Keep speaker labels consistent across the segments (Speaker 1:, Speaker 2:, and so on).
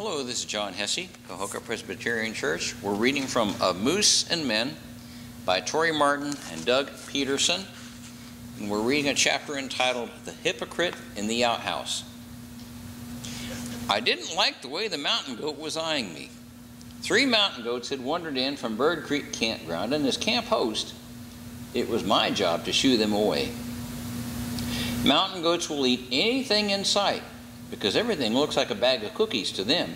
Speaker 1: Hello, this is John Hesse, Cahokia Presbyterian Church. We're reading from A Moose and Men by Tori Martin and Doug Peterson. And we're reading a chapter entitled The Hypocrite in the Outhouse. I didn't like the way the mountain goat was eyeing me. 3 mountain goats had wandered in from Bird Creek Campground, and as camp host, it was my job to shoo them away. Mountain goats will eat anything in sight, because everything looks like a bag of cookies to them.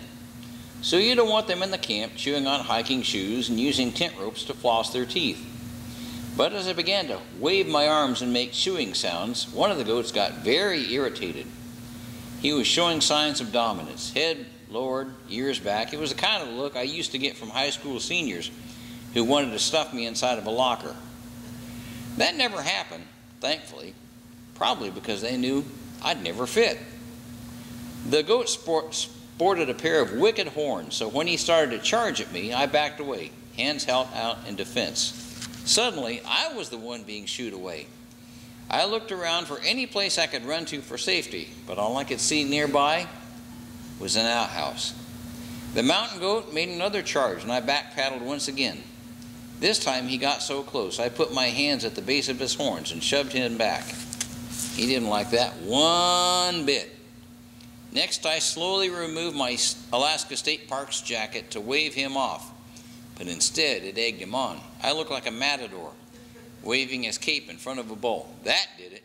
Speaker 1: So you don't want them in the camp chewing on hiking shoes and using tent ropes to floss their teeth. But as I began to wave my arms and make chewing sounds, one of the goats got very irritated. He was showing signs of dominance, head lowered, ears back. It was the kind of look I used to get from high school seniors who wanted to stuff me inside of a locker. That never happened, thankfully, probably because they knew I'd never fit. The goat sported a pair of wicked horns, so when he started to charge at me, I backed away, hands held out in defense. Suddenly, I was the one being shooed away. I looked around for any place I could run to for safety, but all I could see nearby was an outhouse. The mountain goat made another charge, and I backpedaled once again. This time he got so close, I put my hands at the base of his horns and shoved him back. He didn't like that one bit. Next, I slowly removed my Alaska State Parks jacket to wave him off, but instead it egged him on. I looked like a matador, waving his cape in front of a bull. That did it.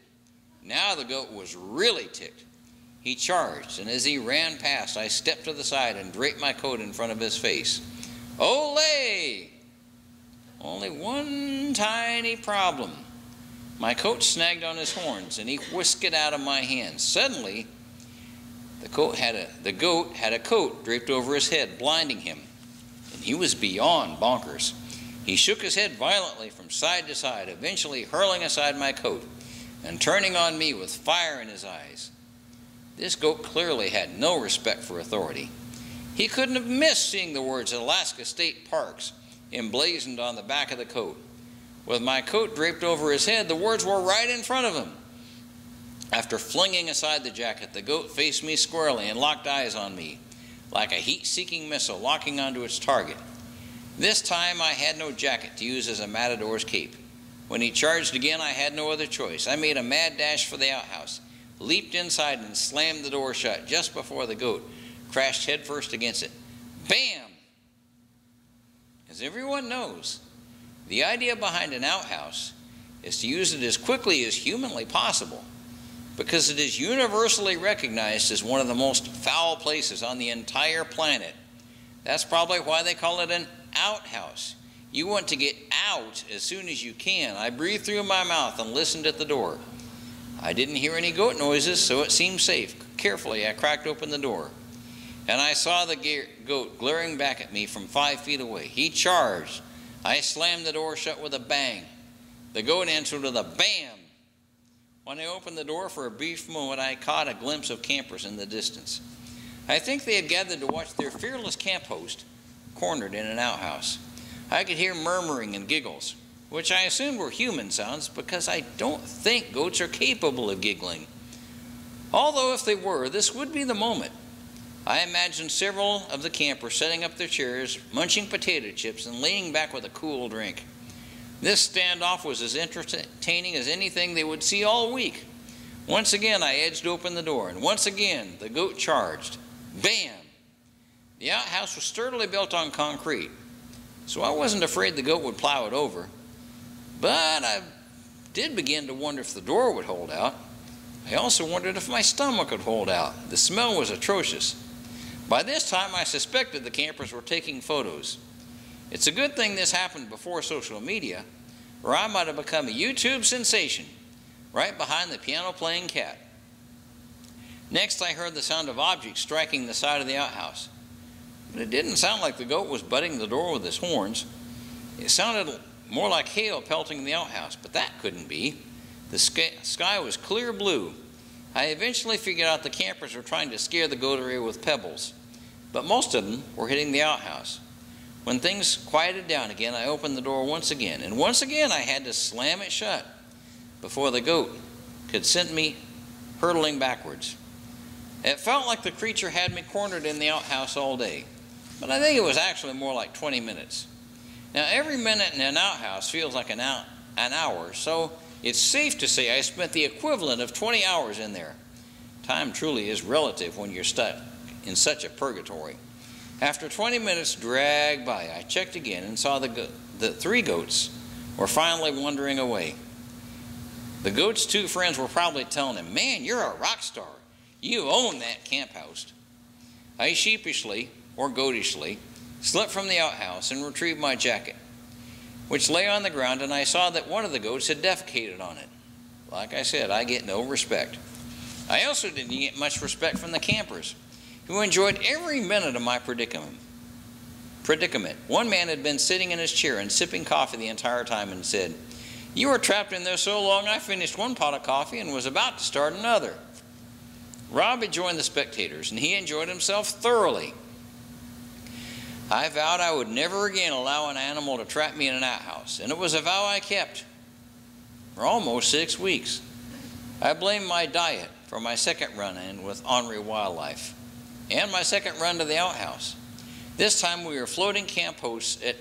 Speaker 1: Now the goat was really ticked. He charged, and as he ran past, I stepped to the side and draped my coat in front of his face. Olé! Only one tiny problem. My coat snagged on his horns, and he whisked it out of my hands. Suddenly, the goat had a coat draped over his head, blinding him, and he was beyond bonkers. He shook his head violently from side to side, eventually hurling aside my coat and turning on me with fire in his eyes. This goat clearly had no respect for authority. He couldn't have missed seeing the words Alaska State Parks emblazoned on the back of the coat. With my coat draped over his head, the words were right in front of him. After flinging aside the jacket, the goat faced me squarely and locked eyes on me, like a heat-seeking missile locking onto its target. This time I had no jacket to use as a matador's cape. When he charged again, I had no other choice. I made a mad dash for the outhouse, leaped inside and slammed the door shut just before the goat crashed headfirst against it. Bam! As everyone knows, the idea behind an outhouse is to use it as quickly as humanly possible, because it is universally recognized as one of the most foul places on the entire planet. That's probably why they call it an outhouse. You want to get out as soon as you can. I breathed through my mouth and listened at the door. I didn't hear any goat noises, so it seemed safe. Carefully, I cracked open the door, and I saw the goat glaring back at me from 5 feet away. He charged. I slammed the door shut with a bang. The goat answered with a bam. When I opened the door for a brief moment, I caught a glimpse of campers in the distance. I think they had gathered to watch their fearless camp host cornered in an outhouse. I could hear murmuring and giggles, which I assumed were human sounds because I don't think goats are capable of giggling. Although if they were, this would be the moment. I imagined several of the campers setting up their chairs, munching potato chips, and leaning back with a cool drink. This standoff was as entertaining as anything they would see all week. Once again, I edged open the door, and once again, the goat charged. Bam! The outhouse was sturdily built on concrete, so I wasn't afraid the goat would plow it over. But I did begin to wonder if the door would hold out. I also wondered if my stomach would hold out. The smell was atrocious. By this time, I suspected the campers were taking photos. It's a good thing this happened before social media, or I might have become a YouTube sensation, right behind the piano-playing cat. Next, I heard the sound of objects striking the side of the outhouse. But it didn't sound like the goat was butting the door with his horns. It sounded more like hail pelting the outhouse, but that couldn't be. The sky was clear blue. I eventually figured out the campers were trying to scare the goat away with pebbles, but most of them were hitting the outhouse. When things quieted down again, I opened the door once again, and once again I had to slam it shut before the goat could send me hurtling backwards. It felt like the creature had me cornered in the outhouse all day, but I think it was actually more like 20 minutes. Now, every minute in an outhouse feels like an hour, so it's safe to say I spent the equivalent of 20 hours in there. Time truly is relative when you're stuck in such a purgatory. After 20 minutes dragged by, I checked again and saw the 3 goats were finally wandering away. The goat's 2 friends were probably telling him, "Man, you're a rock star. You own that camp house." I sheepishly, or goatishly, slipped from the outhouse and retrieved my jacket, which lay on the ground, and I saw that one of the goats had defecated on it. Like I said, I get no respect. I also didn't get much respect from the campers, who enjoyed every minute of my predicament. One man had been sitting in his chair and sipping coffee the entire time and said, "You were trapped in there so long I finished 1 pot of coffee and was about to start another." Rob had joined the spectators, and he enjoyed himself thoroughly. I vowed I would never again allow an animal to trap me in an outhouse, and it was a vow I kept for almost 6 weeks. I blamed my diet for my second run-in with ornery wildlife and my second run to the outhouse. This time we were floating camp hosts at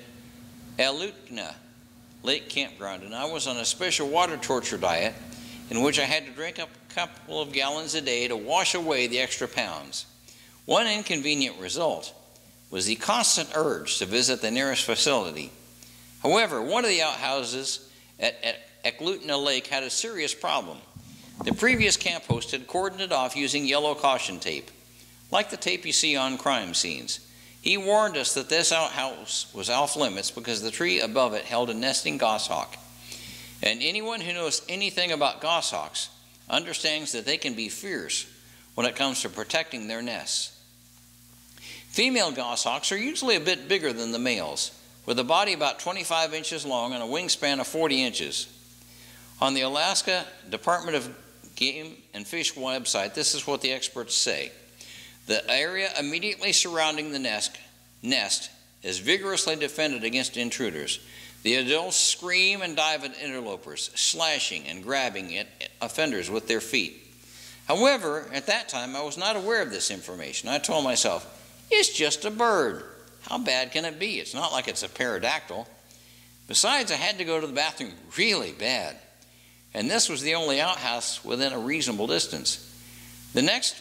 Speaker 1: Elutka Lake Campground, and I was on a special water torture diet in which I had to drink up a couple of gallons a day to wash away the extra pounds. One inconvenient result was the constant urge to visit the nearest facility. However, one of the outhouses at Eklutna Lake had a serious problem. The previous camp host had cordoned it off using yellow caution tape, like the tape you see on crime scenes. He warned us that this outhouse was off limits because the tree above it held a nesting goshawk. And anyone who knows anything about goshawks understands that they can be fierce when it comes to protecting their nests. Female goshawks are usually a bit bigger than the males, with a body about 25 inches long and a wingspan of 40 inches. On the Alaska Department of Game and Fish website, this is what the experts say. The area immediately surrounding the nest is vigorously defended against intruders. The adults scream and dive at interlopers, slashing and grabbing at offenders with their feet. However, at that time, I was not aware of this information. I told myself, it's just a bird. How bad can it be? It's not like it's a pterodactyl. Besides, I had to go to the bathroom really bad, and this was the only outhouse within a reasonable distance. The next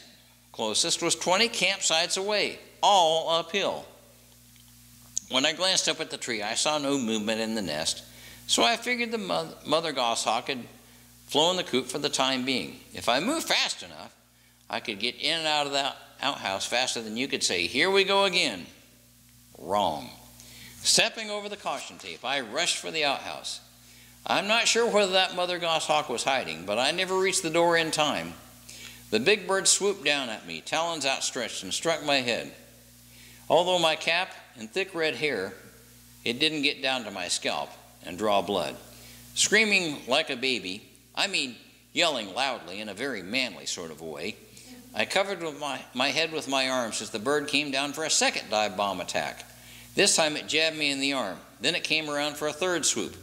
Speaker 1: closest was 20 campsites away, all uphill. When I glanced up at the tree, I saw no movement in the nest, so I figured the mother goshawk had flown the coop for the time being. If I moved fast enough, I could get in and out of that outhouse faster than you could say, "Here we go again." Wrong. Stepping over the caution tape, I rushed for the outhouse. I'm not sure whether that mother goshawk was hiding, but I never reached the door in time. The big bird swooped down at me, talons outstretched, and struck my head. Although my cap and thick red hair, it didn't get down to my scalp and draw blood. Screaming like a baby, I mean yelling loudly in a very manly sort of a way, I covered my head with my arms as the bird came down for a second dive bomb attack. This time it jabbed me in the arm. Then it came around for a third swoop.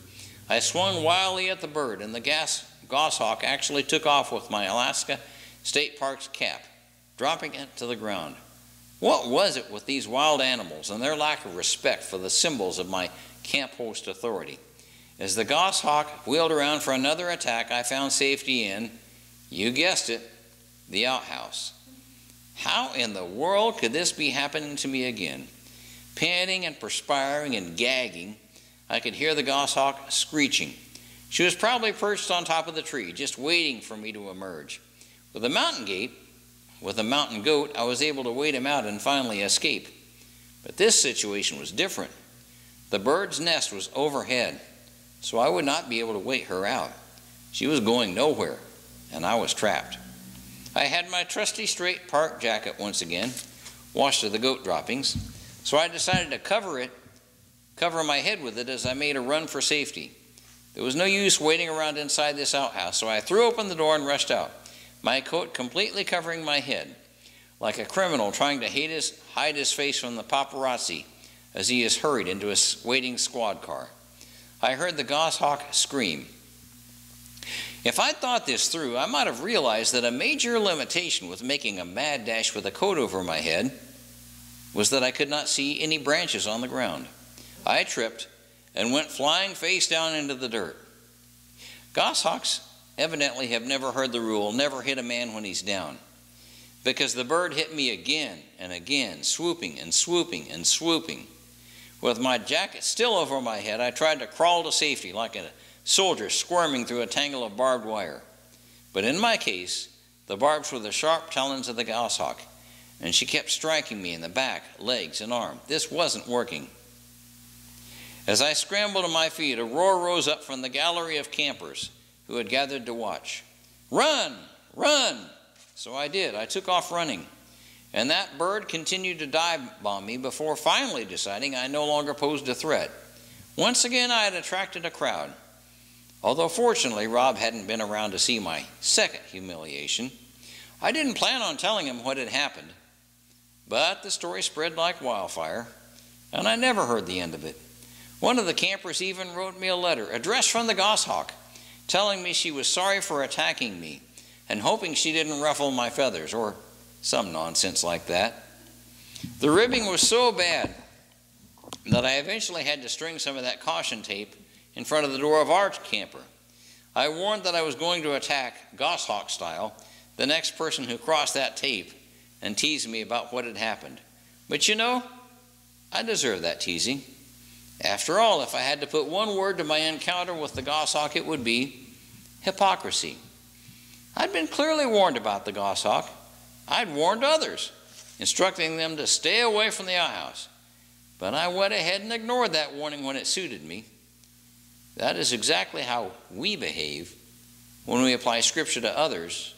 Speaker 1: I swung wildly at the bird, and the goshawk actually took off with my Alaska State Parks cap, dropping it to the ground. What was it with these wild animals and their lack of respect for the symbols of my camp host authority? As the goshawk wheeled around for another attack, I found safety in, you guessed it, the outhouse. How in the world could this be happening to me again? Panting and perspiring and gagging, I could hear the goshawk screeching. She was probably perched on top of the tree, just waiting for me to emerge. With a mountain goat, I was able to wait him out and finally escape. But this situation was different. The bird's nest was overhead, so I would not be able to wait her out. She was going nowhere, and I was trapped. I had my trusty straight park jacket once again, washed of the goat droppings, so I decided to cover my head with it as I made a run for safety. There was no use waiting around inside this outhouse, so I threw open the door and rushed out, my coat completely covering my head, like a criminal trying to hide his face from the paparazzi as he is hurried into a waiting squad car. I heard the goshawk scream. If I'd thought this through, I might have realized that a major limitation with making a mad dash with a coat over my head was that I could not see any branches on the ground. I tripped and went flying face down into the dirt. Goshawks evidently have never heard the rule, never hit a man when he's down, because the bird hit me again and again, swooping and swooping and swooping. With my jacket still over my head, I tried to crawl to safety like a soldier squirming through a tangle of barbed wire. But in my case, the barbs were the sharp talons of the goshawk, and she kept striking me in the back, legs, and arm. This wasn't working. As I scrambled to my feet, a roar rose up from the gallery of campers who had gathered to watch. "Run! Run!" So I did. I took off running, and that bird continued to dive bomb me before finally deciding I no longer posed a threat. Once again, I had attracted a crowd. Although fortunately Rob hadn't been around to see my second humiliation, I didn't plan on telling him what had happened. But the story spread like wildfire, and I never heard the end of it. One of the campers even wrote me a letter addressed from the goshawk, telling me she was sorry for attacking me and hoping she didn't ruffle my feathers, or some nonsense like that. The ribbing was so bad that I eventually had to string some of that caution tape in front of the door of our camper. I warned that I was going to attack, goshawk style, the next person who crossed that tape and teased me about what had happened. But you know, I deserve that teasing. After all, if I had to put one word to my encounter with the goshawk, it would be hypocrisy. I'd been clearly warned about the goshawk. I'd warned others, instructing them to stay away from the outhouse. But I went ahead and ignored that warning when it suited me. That is exactly how we behave when we apply Scripture to others,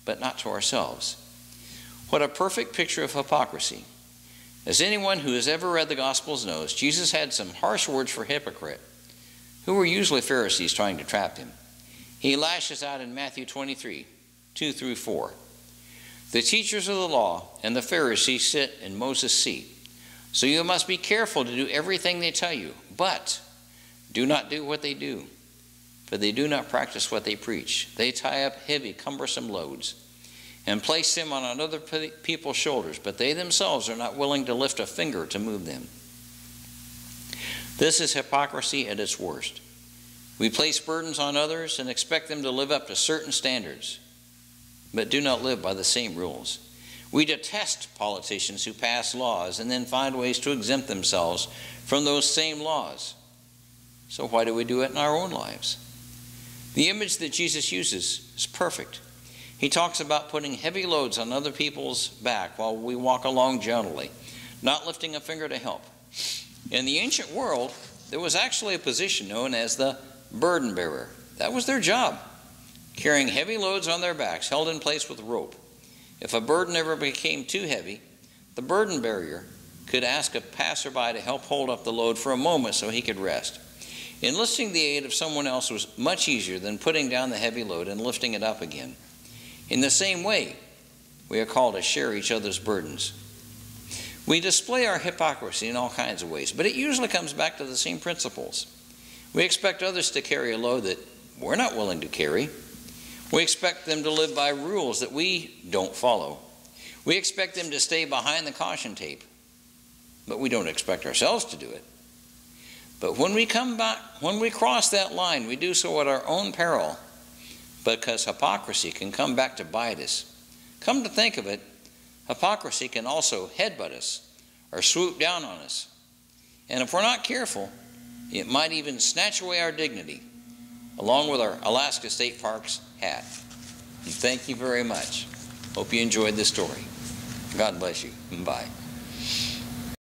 Speaker 1: but not to ourselves. What a perfect picture of hypocrisy. As anyone who has ever read the Gospels knows, Jesus had some harsh words for hypocrite, who were usually Pharisees trying to trap him. He lashes out in Matthew 23, 2 through 4. The teachers of the law and the Pharisees sit in Moses' seat. So you must be careful to do everything they tell you, but do not do what they do, for they do not practice what they preach. They tie up heavy, cumbersome loads and place them on other people's shoulders, but they themselves are not willing to lift a finger to move them. This is hypocrisy at its worst. We place burdens on others and expect them to live up to certain standards, but do not live by the same rules. We detest politicians who pass laws and then find ways to exempt themselves from those same laws. So why do we do it in our own lives? The image that Jesus uses is perfect. He talks about putting heavy loads on other people's back while we walk along gently, not lifting a finger to help. In the ancient world, there was actually a position known as the burden bearer. That was their job, carrying heavy loads on their backs, held in place with rope. If a burden ever became too heavy, the burden bearer could ask a passerby to help hold up the load for a moment so he could rest. Enlisting the aid of someone else was much easier than putting down the heavy load and lifting it up again. In the same way, we are called to share each other's burdens. We display our hypocrisy in all kinds of ways, but it usually comes back to the same principles. We expect others to carry a load that we're not willing to carry. We expect them to live by rules that we don't follow. We expect them to stay behind the caution tape, but we don't expect ourselves to do it. But when we cross that line, we do so at our own peril, because hypocrisy can come back to bite us. Come to think of it, hypocrisy can also headbutt us or swoop down on us. And if we're not careful, it might even snatch away our dignity, along with our Alaska State Parks hat. And thank you very much. Hope you enjoyed this story. God bless you. Bye.